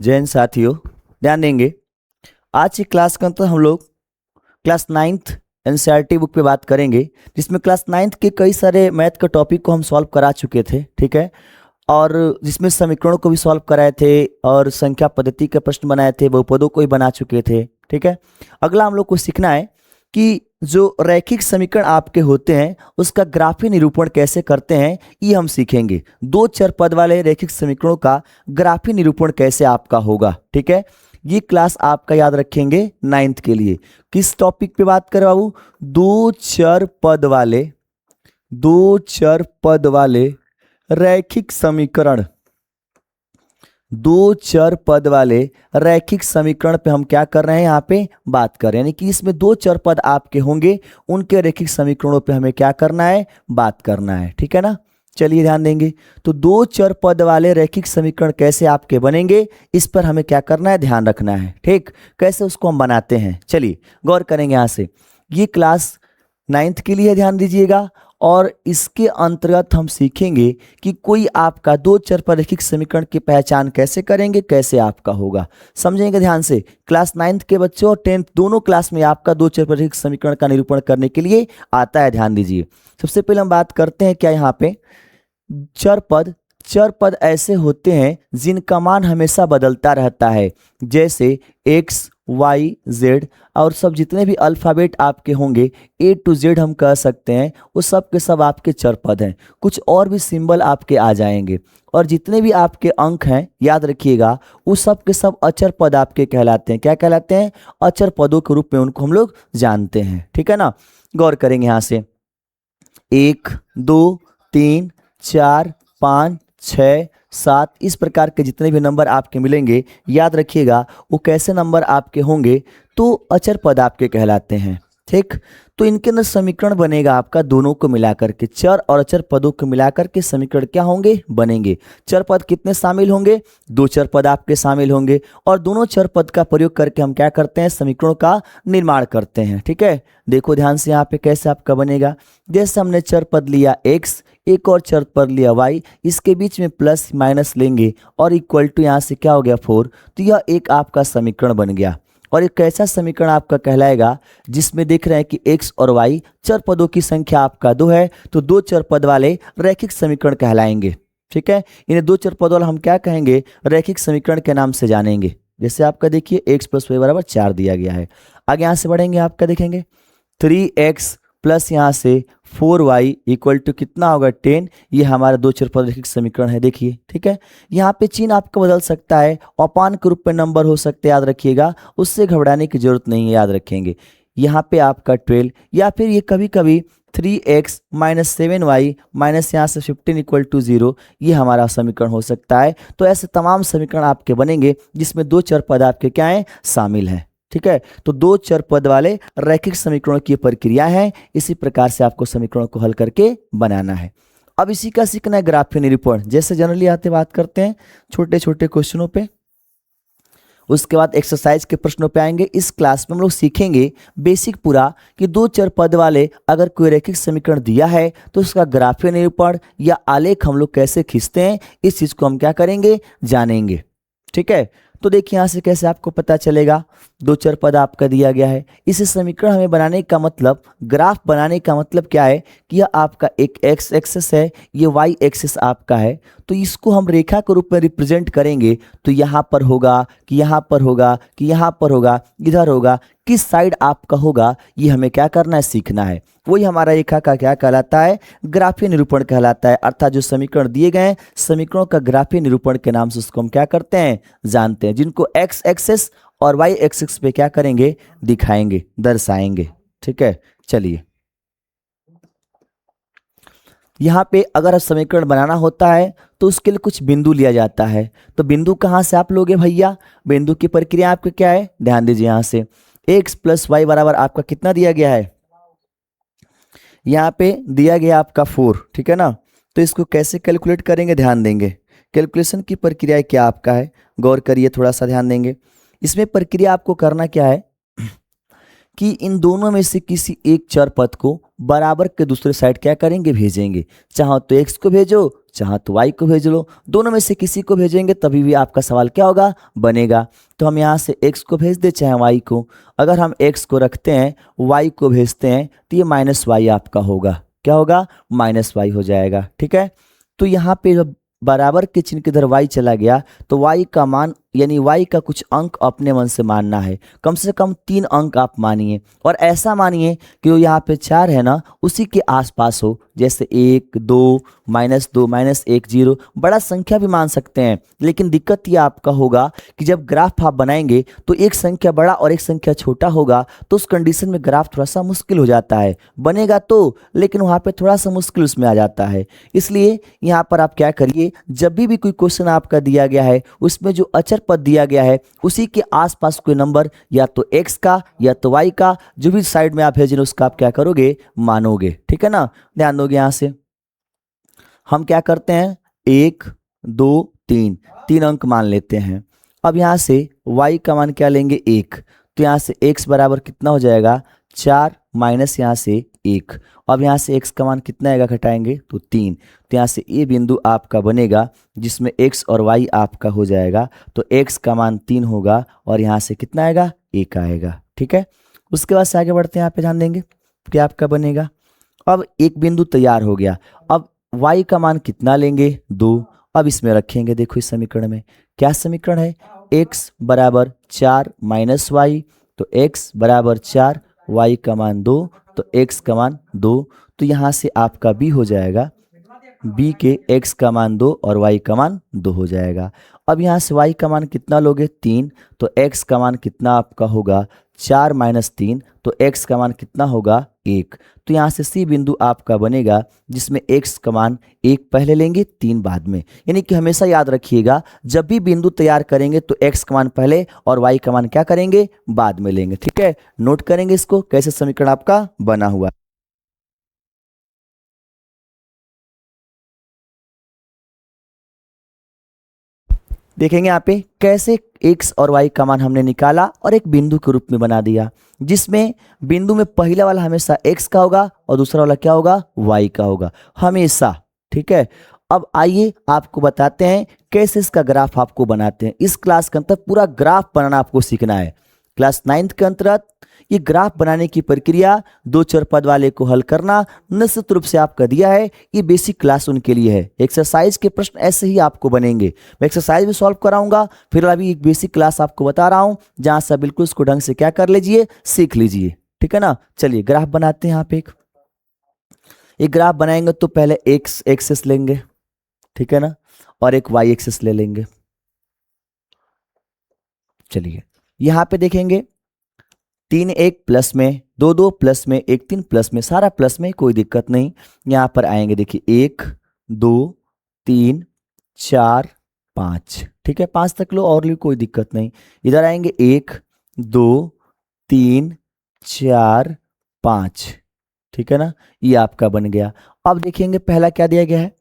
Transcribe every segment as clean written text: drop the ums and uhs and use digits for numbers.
जैन साथियों, ध्यान देंगे। आज की क्लास के अंदर हम लोग क्लास 9th एनसीईआरटी बुक पे बात करेंगे, जिसमें क्लास 9th के कई सारे मैथ के टॉपिक को हम सॉल्व करा चुके थे, ठीक है। और जिसमें समीकरणों को भी सॉल्व कराए थे और संख्या पद्धति के प्रश्न बनाए थे, बहुपदों को भी बना चुके थे, ठीक है। अगला हम लोग को सीखना है कि जो रैखिक समीकरण आपके होते हैं उसका ग्राफीय निरूपण कैसे करते हैं, ये हम सीखेंगे। दो चर पद वाले रैखिक समीकरणों का ग्राफीय निरूपण कैसे आपका होगा, ठीक है। ये क्लास आपका याद रखेंगे 9th के लिए। किस टॉपिक पे बात करें बाबू? दो चर पद वाले रैखिक समीकरण। दो चर पद वाले रैखिक समीकरण पे हम क्या कर रहे हैं, यहाँ पे बात कर रहे हैं। यानी कि इसमें दो चर पद आपके होंगे, उनके रैखिक समीकरणों पे हमें क्या करना है, बात करना है, ठीक है ना। चलिए ध्यान देंगे। तो दो चर पद वाले रैखिक समीकरण कैसे आपके बनेंगे, इस पर हमें क्या करना है, ध्यान रखना है, ठीक। कैसे उसको हम बनाते हैं, चलिए गौर करेंगे। यहाँ से ये क्लास 9th के लिए ध्यान दीजिएगा। और इसके अंतर्गत हम सीखेंगे कि कोई आपका दो चर पर रैखिक समीकरण की पहचान कैसे करेंगे, कैसे आपका होगा, समझेंगे ध्यान से। क्लास 9th के बच्चों और 10th दोनों क्लास में आपका दो चर पर रैखिक समीकरण का निरूपण करने के लिए आता है, ध्यान दीजिए। सबसे पहले हम बात करते हैं क्या, यहाँ पे चर पद ऐसे होते हैं जिनका मान हमेशा बदलता रहता है, जैसे x y z और सब जितने भी अल्फ़ाबेट आपके होंगे A to Z हम कह सकते हैं, वो सब के सब आपके चर पद हैं। कुछ और भी सिंबल आपके आ जाएंगे और जितने भी आपके अंक हैं याद रखिएगा, वो सब के सब अचर पद आपके कहलाते हैं। क्या कहलाते हैं? अचर पदों के रूप में उनको हम लोग जानते हैं, ठीक है ना। गौर करेंगे यहाँ से 1 2 3 4 5 6 7 इस प्रकार के जितने भी नंबर आपके मिलेंगे, याद रखिएगा वो कैसे नंबर आपके होंगे, तो अचर पद आपके कहलाते हैं, ठीक। तो इनके अंदर समीकरण बनेगा आपका दोनों को मिलाकर के, चर और अचर पदों को मिलाकर के समीकरण क्या होंगे, बनेंगे। चर पद कितने शामिल होंगे? दो चर पद आपके शामिल होंगे और दोनों चर पद का प्रयोग करके हम क्या करते हैं, समीकरणों का निर्माण करते हैं, ठीक है। देखो ध्यान से यहाँ पे कैसे आपका बनेगा। जैसे हमने चर पद लिया x, एक और चर पद लिया y, इसके बीच में प्लस माइनस लेंगे और इक्वल टू यहाँ से क्या हो गया 4, तो यह एक आपका समीकरण बन गया। और एक ऐसा समीकरण आपका कहलाएगा जिसमें देख रहे हैं कि x और y चर पदों की संख्या आपका 2 है, तो दो चर पद वाले रैखिक समीकरण कहलाएंगे, ठीक है। इन्हें दो चर पद वाला हम क्या कहेंगे, रैखिक समीकरण के नाम से जानेंगे। जैसे आपका देखिए x + y = 4 दिया गया है। आगे यहाँ से बढ़ेंगे, आपका देखेंगे 3x प्लस यहाँ से 4y इक्वल टू कितना होगा 10। ये हमारा दो चर पद रैखिक समीकरण है, देखिए, ठीक है। यहाँ पे चिन्ह आपका बदल सकता है, अपान के रूप में नंबर हो सकते हैं, याद रखिएगा, उससे घबराने की जरूरत नहीं है, याद रखेंगे। यहाँ पे आपका 12 या फिर ये कभी कभी 3x - 7y माइनस यहाँ से 15 = 0, ये हमारा समीकरण हो सकता है। तो ऐसे तमाम समीकरण आपके बनेंगे जिसमें दो चर पद आपके क्या हैं, शामिल हैं, ठीक है। तो दो चर पद वाले रैखिक समीकरणों की प्रक्रिया है, इसी प्रकार से आपको समीकरणों को हल करके बनाना है। अब इसी का सीखना है ग्राफीय निरूपण। जैसे जनरली आते बात करते हैं छोटे छोटे क्वेश्चनों पे, उसके बाद एक्सरसाइज के प्रश्नों पे आएंगे। इस क्लास में हम लोग सीखेंगे बेसिक पूरा कि दो चर पद वाले अगर कोई रैखिक समीकरण दिया है तो उसका ग्राफीय निरूपण या आलेख हम लोग कैसे खींचते हैं, इस चीज को हम क्या करेंगे, जानेंगे, ठीक है। तो देखिए यहाँ से कैसे आपको पता चलेगा, दो चर पद आपका दिया गया है, इसे समीकरण हमें बनाने का मतलब, ग्राफ बनाने का मतलब क्या है कि यह आपका एक x एक्सिस है, ये y एक्सिस आपका है। तो इसको हम रेखा के रूप में रिप्रेजेंट करेंगे, तो यहाँ पर होगा कि यहाँ पर होगा कि यहाँ पर होगा, इधर होगा, किस साइड आपका होगा, ये हमें क्या करना है, सीखना है। वही हमारा रेखा का क्या कहलाता है, ग्राफीय निरूपण कहलाता है। अर्थात जो समीकरण दिए गए हैं, समीकरणों का ग्राफीय निरूपण के नाम से उसको हम क्या करते हैं, जानते हैं, जिनको x एक्सिस और y एक्सिस पे क्या करेंगे, दिखाएंगे, दर्शाएंगे, ठीक है। चलिए यहाँ पे अगर समीकरण बनाना होता है तो उसके लिए कुछ बिंदु लिया जाता है। तो बिंदु कहाँ से आप लोगे भैया, बिंदु की प्रक्रिया आपकी क्या है, ध्यान दीजिए। यहाँ से x + y = आपका कितना दिया गया है, यहाँ पे दिया गया आपका 4, ठीक है ना। तो इसको कैसे कैलकुलेट करेंगे, ध्यान देंगे। कैलकुलेशन की प्रक्रिया क्या आपका है, गौर करिए, थोड़ा सा ध्यान देंगे। इसमें प्रक्रिया आपको करना क्या है कि इन दोनों में से किसी एक चर पद को बराबर के दूसरे साइड क्या करेंगे, भेजेंगे। चाहो तो x को भेजो, चाहो तो y को भेज लो, दोनों में से किसी को भेजेंगे तभी भी आपका सवाल क्या होगा, बनेगा। तो हम यहाँ से x को भेज दे चाहे y को। अगर हम x को रखते हैं, y को भेजते हैं, तो ये माइनस वाई आपका होगा, क्या होगा, माइनस वाई हो जाएगा। ठीक है, तो यहाँ पे जब बराबर के चिन्ह के इधर y चला गया तो y का मान यानी y का कुछ अंक अपने मन से मानना है, कम से कम 3 अंक आप मानिए, और ऐसा मानिए कि वो यहाँ पे 4 है ना, उसी के आसपास हो, जैसे 1 2 -2 -1 0, बड़ा संख्या भी मान सकते हैं। लेकिन दिक्कत ये आपका होगा कि जब ग्राफ आप बनाएंगे तो एक संख्या बड़ा और एक संख्या छोटा होगा, तो उस कंडीशन में ग्राफ थोड़ा सा मुश्किल हो जाता है, बनेगा तो, लेकिन वहाँ पे थोड़ा सा मुश्किल उसमें आ जाता है। इसलिए यहाँ पर आप क्या करिए, जब भी कोई क्वेश्चन आपका दिया गया है उसमें जो अचर पद दिया गया है उसी के आसपास कोई नंबर, या तो x का या तो y का, जो भी साइड में आप भेज रहे उसका आप क्या करोगे, मानोगे। ठीक है ना, ध्यान दोगे। यहां से हम क्या करते हैं, 1 2 3 3 अंक मान लेते हैं। अब यहां से y का मान क्या लेंगे, 1, तो यहां से x बराबर कितना हो जाएगा, 4 माइनस यहाँ से 1। अब यहाँ से x का मान कितना आएगा, घटाएंगे तो 3, तो यहाँ से ये बिंदु आपका बनेगा जिसमें x और y आपका हो जाएगा, तो x का मान 3 होगा और यहाँ से कितना आएगा, 1 आएगा। ठीक है, उसके बाद से आगे बढ़ते हैं, यहाँ पे ध्यान देंगे क्या आपका बनेगा। अब एक बिंदु तैयार हो गया, अब y का मान कितना लेंगे, 2। अब इसमें रखेंगे, देखो इस समीकरण में क्या समीकरण है, x बराबर 4 माइनस वाई, तो x बराबर 4, y का मान 2, तो x का मान 2, तो यहाँ से आपका b हो जाएगा, b के x का मान 2 और y का मान 2 हो जाएगा। अब यहाँ से y का मान कितना लोगे, 3, तो x का मान कितना आपका होगा, 4 माइनस 3, तो x का मान कितना होगा, 1। तो यहाँ से C बिंदु आपका बनेगा जिसमें x का मान 1 पहले लेंगे, 3 बाद में। यानी कि हमेशा याद रखिएगा, जब भी बिंदु तैयार करेंगे तो x का मान पहले और y का मान क्या करेंगे, बाद में लेंगे। ठीक है, नोट करेंगे इसको, कैसे समीकरण आपका बना हुआ। देखेंगे यहाँ पे कैसे x और y का मान हमने निकाला और एक बिंदु के रूप में बना दिया, जिसमें बिंदु में पहला वाला हमेशा x का होगा और दूसरा वाला क्या होगा, y का होगा हमेशा। ठीक है, अब आइए आपको बताते हैं कैसे इसका ग्राफ आपको बनाते हैं। इस क्लास के अंतर पूरा ग्राफ बनाना आपको सीखना है। क्लास 9th के अंतर्गत ये ग्राफ बनाने की प्रक्रिया, 2 चर पद वाले को हल करना निश्चित रूप से आपका दिया है, ये बेसिक क्लास उनके लिए है। एक्सरसाइज के प्रश्न ऐसे ही आपको बनेंगे, मैं एक्सरसाइज भी सॉल्व कराऊंगा, फिर अभी एक बेसिक क्लास आपको बता रहा हूं जहां से बिल्कुल इसको ढंग से क्या कर लीजिए, सीख लीजिए। ठीक है ना, चलिए ग्राफ बनाते हैं। यहाँ पे एक ग्राफ बनाएंगे तो पहले एक्स एक्सेस लेंगे, ठीक है ना, और एक वाई एक्सेस ले लेंगे। चलिए यहां पे देखेंगे 3 1 प्लस में, 2 2 प्लस में, 1 3 प्लस में, सारा प्लस में, कोई दिक्कत नहीं। यहां पर आएंगे, देखिए 1 2 3 4 5, ठीक है, 5 तक लो और लो, कोई दिक्कत नहीं। इधर आएंगे 1 2 3 4 5, ठीक है ना, ये आपका बन गया। अब देखेंगे पहला क्या दिया गया है,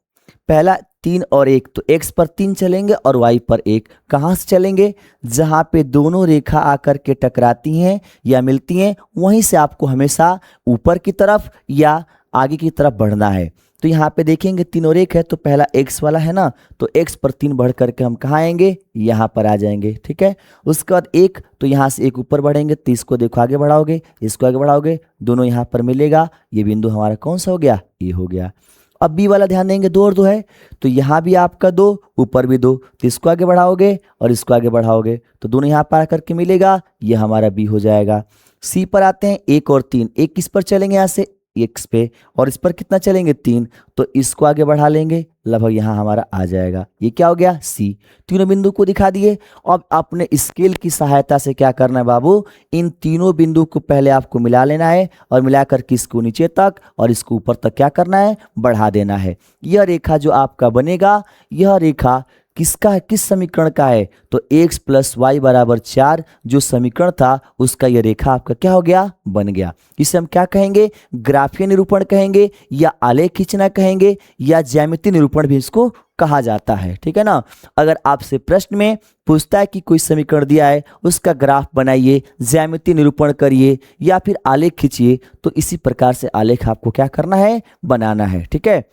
पहला 3 और 1, तो x पर 3 चलेंगे और y पर 1। कहाँ से चलेंगे, जहां पे दोनों रेखा आकर के टकराती हैं या मिलती हैं वहीं से आपको हमेशा ऊपर की तरफ या आगे की तरफ बढ़ना है। तो यहाँ पे देखेंगे 3 और 1 है, तो पहला x वाला है ना, तो x पर 3 बढ़ करके हम कहाँ आएंगे, यहाँ पर आ जाएंगे। ठीक है, उसके बाद 1, तो यहाँ से 1 ऊपर बढ़ेंगे, तो इसको देखो आगे बढ़ाओगे, इसको आगे बढ़ाओगे, दोनों यहाँ पर मिलेगा, ये बिंदु हमारा कौन सा हो गया, ये हो गया। अब बी वाला ध्यान देंगे, 2 और 2 है, तो यहाँ भी आपका 2, ऊपर भी 2, तो इसको आगे बढ़ाओगे और इसको आगे बढ़ाओगे तो दोनों यहाँ पर आकर के मिलेगा, ये हमारा बी हो जाएगा। सी पर आते हैं, 1 और 3, 1 किस पर चलेंगे, यहाँ से x पे, और इस पर कितना चलेंगे, 3, तो इसको आगे बढ़ा लेंगे, लगभग यहाँ हमारा आ जाएगा, ये क्या हो गया, सी। तीनों बिंदु को दिखा दिए। अब अपने स्केल की सहायता से क्या करना है बाबू, इन तीनों बिंदु को पहले आपको मिला लेना है और मिलाकर के इसको नीचे तक और इसको ऊपर तक क्या करना है, बढ़ा देना है। यह रेखा जो आपका बनेगा, यह रेखा किसका है, किस समीकरण का है, तो x प्लस वाई बराबर 4 जो समीकरण था उसका यह रेखा आपका क्या हो गया, बन गया। इसे हम क्या कहेंगे, ग्राफीय निरूपण कहेंगे, या आलेख खींचना कहेंगे, या ज्यामितीय निरूपण भी इसको कहा जाता है। ठीक है ना। अगर आपसे प्रश्न में पूछता है कि कोई समीकरण दिया है, उसका ग्राफ बनाइए, ज्यामितीय निरूपण करिए या फिर आलेख खींचिए, तो इसी प्रकार से आलेख आपको क्या करना है, बनाना है। ठीक है,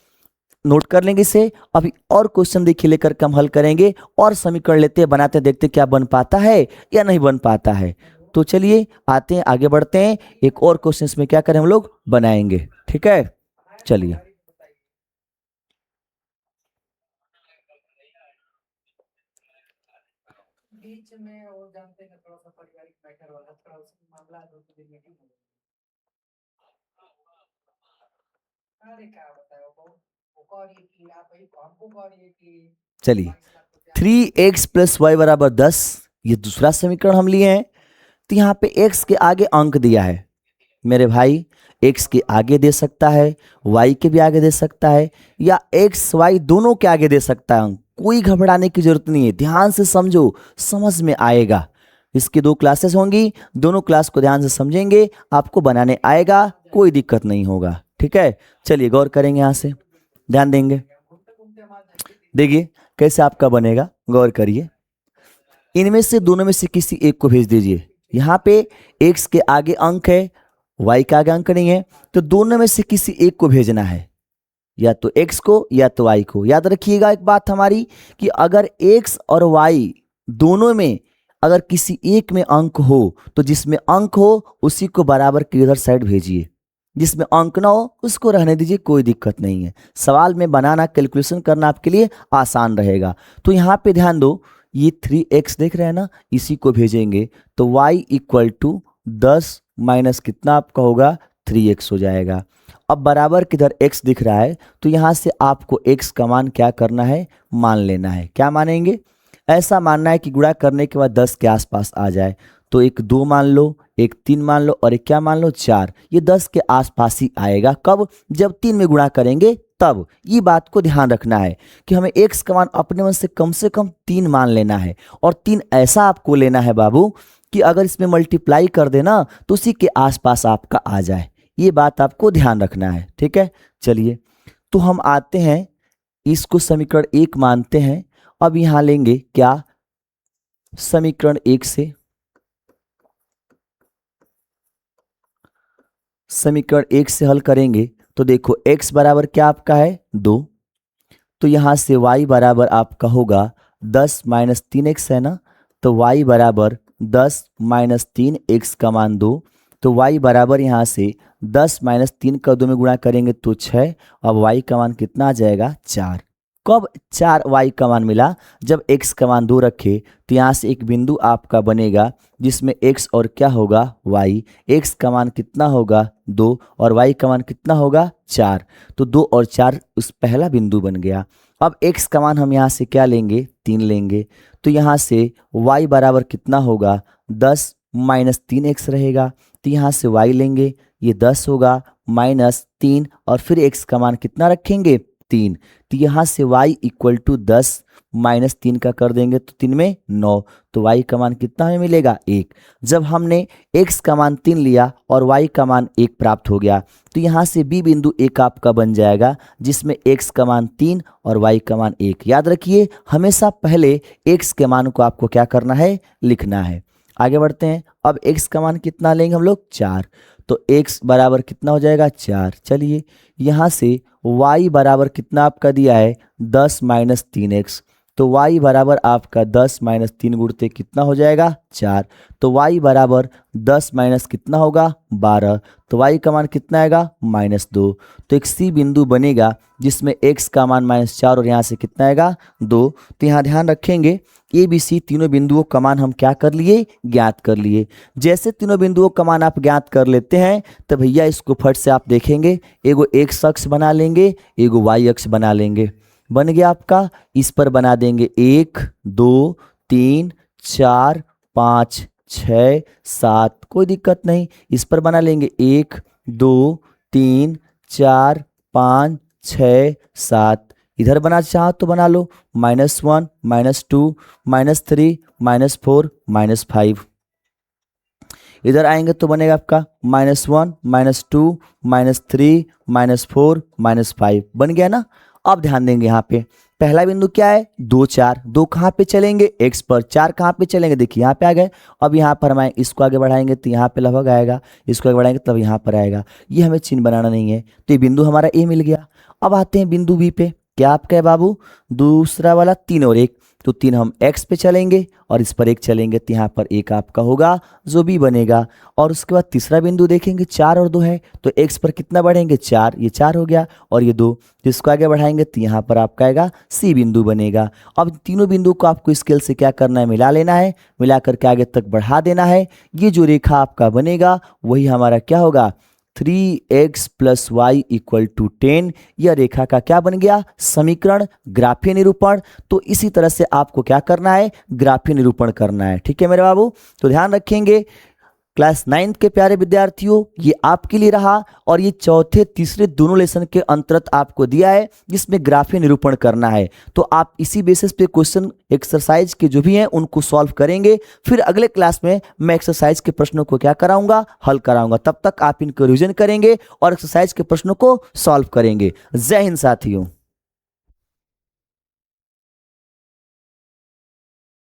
नोट कर लेंगे इसे। अभी और क्वेश्चन देखिए लेकर के हम हल करेंगे और समीकरण लेते हैं, बनाते हैं, देखते हैं क्या बन पाता है या नहीं बन पाता है। तो चलिए आते हैं, आगे बढ़ते हैं, एक और क्वेश्चन में क्या करें हम लोग, बनाएंगे। ठीक है, चलिए। बीच में और जानते हैं थोड़ा सा पारिवारिक मैटर वाला थोड़ा सा मामला है, तो दिन मीटिंग हो गई। अरे क्या बताओ वो कौन ये की आप भाई हमको कौन ये की। चलिए, 3x प्लस वाई बराबर 10, ये दूसरा समीकरण हम लिए हैं। तो यहाँ पे x के आगे अंक दिया है मेरे भाई, x के आगे दे सकता है, y के भी आगे दे सकता है, या x y दोनों के आगे दे सकता है अंक। कोई घबराने की जरूरत नहीं है, ध्यान से समझो, समझ में आएगा। इसकी 2 क्लासेस होंगी, दोनों क्लास को ध्यान से समझेंगे, आपको बनाने आएगा, कोई दिक्कत नहीं होगा। ठीक है, चलिए गौर करेंगे, यहां से ध्यान देंगे। देखिए कैसे आपका बनेगा, गौर करिए। इनमें से दोनों में से किसी एक को भेज दीजिए। यहाँ पे x के आगे अंक है, y के आगे अंक नहीं है, तो दोनों में से किसी एक को भेजना है, या तो x को या तो y को। याद रखिएगा एक बात हमारी, कि अगर x और y दोनों में अगर किसी एक में अंक हो, तो जिसमें अंक हो उसी को बराबर की इधर साइड भेजिए, जिसमें अंक ना हो उसको रहने दीजिए, कोई दिक्कत नहीं है। सवाल में बनाना, कैलकुलेशन करना आपके लिए आसान रहेगा। तो यहाँ पे ध्यान दो, ये 3x देख रहे हैं ना, इसी को भेजेंगे तो y इक्वल टू 10 माइनस कितना आपका होगा, 3x हो जाएगा। अब बराबर किधर x दिख रहा है, तो यहाँ से आपको x का मान क्या करना है, मान लेना है। क्या मानेंगे, ऐसा मानना है कि गुणा करने के बाद 10 के आसपास आ जाए। तो एक 2 मान लो, एक 3 मान लो और एक क्या मान लो, 4। ये 10 के आसपास ही आएगा। कब, जब 3 में गुणा करेंगे तब। ये बात को ध्यान रखना है कि हमें x का मान अपने मन से कम 3 मान लेना है, और 3 ऐसा आपको लेना है बाबू कि अगर इसमें मल्टीप्लाई कर देना तो उसी के आसपास आपका आ जाए। ये बात आपको ध्यान रखना है। ठीक है, चलिए तो हम आते हैं, इसको समीकरण 1 मानते हैं। अब यहां लेंगे क्या, समीकरण 1 से समीकरण 1 से हल करेंगे तो देखो x बराबर क्या आपका है, 2। तो यहां से y बराबर आपका होगा 10 माइनस 3x है ना, तो y बराबर 10 माइनस 3, x का मान 2। तो y बराबर यहाँ से 10 माइनस 3 का 2 में गुणा करेंगे तो 6। अब y का मान कितना आ जाएगा, 4। कब 4 y का मान मिला, जब x का मान 2 रखे, तो यहाँ से एक बिंदु आपका बनेगा जिसमें x और क्या होगा, y। x का मान कितना होगा, 2, और y का मान कितना होगा, 4। तो 2 और 4 उस पहला बिंदु बन गया। अब x का मान हम यहाँ से क्या लेंगे, 3 लेंगे। तो यहाँ से y बराबर कितना होगा, 10 माइनस 3x रहेगा। तो यहाँ से y लेंगे, ये 10 होगा माइनस 3, और फिर x का मान कितना रखेंगे, 3। तो यहाँ से y इक्वल टू 10 माइनस 3 का कर देंगे तो 3 में 9। तो y का मान कितना हमें मिलेगा, 1। जब हमने x का मान 3 लिया और y का मान 1 प्राप्त हो गया, तो यहाँ से b बिंदु 1 आपका बन जाएगा, जिसमें x का मान 3 और y का मान 1। याद रखिए हमेशा पहले x के मान को आपको क्या करना है, लिखना है। आगे बढ़ते हैं। अब x का मान कितना लेंगे हम लोग, 4। तो x बराबर कितना हो जाएगा, 4। चलिए यहाँ से y बराबर कितना आपका दिया है, 10 माइनस 3x। तो y बराबर आपका 10 माइनस 3 गुणते कितना हो जाएगा, 4। तो y बराबर 10 माइनस कितना होगा, 12। तो y का मान कितना आएगा, -2। तो एक सी बिंदु बनेगा जिसमें x का मान -4 और यहाँ से कितना आएगा, 2। तो यहाँ ध्यान रखेंगे ए बी सी तीनों बिंदुओं का मान हम क्या कर लिए, ज्ञात कर लिए। जैसे तीनों बिंदुओं का मान आप ज्ञात कर लेते हैं तो भैया इसको फट से आप देखेंगे, एगो x अक्ष बना लेंगे, एगो y अक्ष बना लेंगे। बन गया आपका, इस पर बना देंगे 1 2 3 4 5 6 7, कोई दिक्कत नहीं। इस पर बना लेंगे 1 2 3 4 5 6 7। इधर बना चाहो तो बना लो, -1 -2 -3 -4 -5। इधर आएंगे तो बनेगा आपका -1 -2 -3 -4 -5। बन गया ना। अब ध्यान देंगे यहाँ पे, पहला बिंदु क्या है 2 4, 2 कहाँ पे चलेंगे x पर, 4 कहाँ पे चलेंगे, देखिए यहाँ पे आ गए। अब यहाँ पर हम इसको आगे बढ़ाएंगे तो यहाँ पे लगभग आएगा, इसको आगे बढ़ाएंगे तब यहाँ पर आएगा। ये हमें चिन्ह बनाना नहीं है, तो ये बिंदु हमारा ए मिल गया। अब आते हैं बिंदु बी पे, क्या आपका है बाबू, दूसरा वाला 3 और 1, तो 3 हम x पे चलेंगे और इस पर 1 चलेंगे तो यहाँ पर 1 आपका होगा जो b बनेगा। और उसके बाद तीसरा बिंदु देखेंगे 4 और 2 है, तो x पर कितना बढ़ेंगे 4, ये 4 हो गया और ये 2, तो इसको आगे बढ़ाएंगे तो यहाँ पर आपका आएगा c बिंदु बनेगा। अब तीनों बिंदु को आपको स्केल से क्या करना है, मिला लेना है, मिला करके आगे तक बढ़ा देना है। ये जो रेखा आपका बनेगा वही हमारा क्या होगा 3x + y = 10। यह रेखा का क्या बन गया, समीकरण, ग्राफीय निरूपण। तो इसी तरह से आपको क्या करना है, ग्राफीय निरूपण करना है। ठीक है मेरे बाबू, तो ध्यान रखेंगे क्लास 9th के प्यारे विद्यार्थियों, ये आपके लिए रहा और ये चौथे तीसरे दोनों लेसन के अंतर्गत आपको दिया है जिसमें ग्राफीय निरूपण करना है। तो आप इसी बेसिस पे क्वेश्चन एक्सरसाइज के जो भी हैं उनको सॉल्व करेंगे। फिर अगले क्लास में मैं एक्सरसाइज के प्रश्नों को क्या कराऊंगा, हल कराऊंगा। तब तक आप इनको रिविजन करेंगे और एक्सरसाइज के प्रश्नों को सॉल्व करेंगे। जय हिंद साथियों।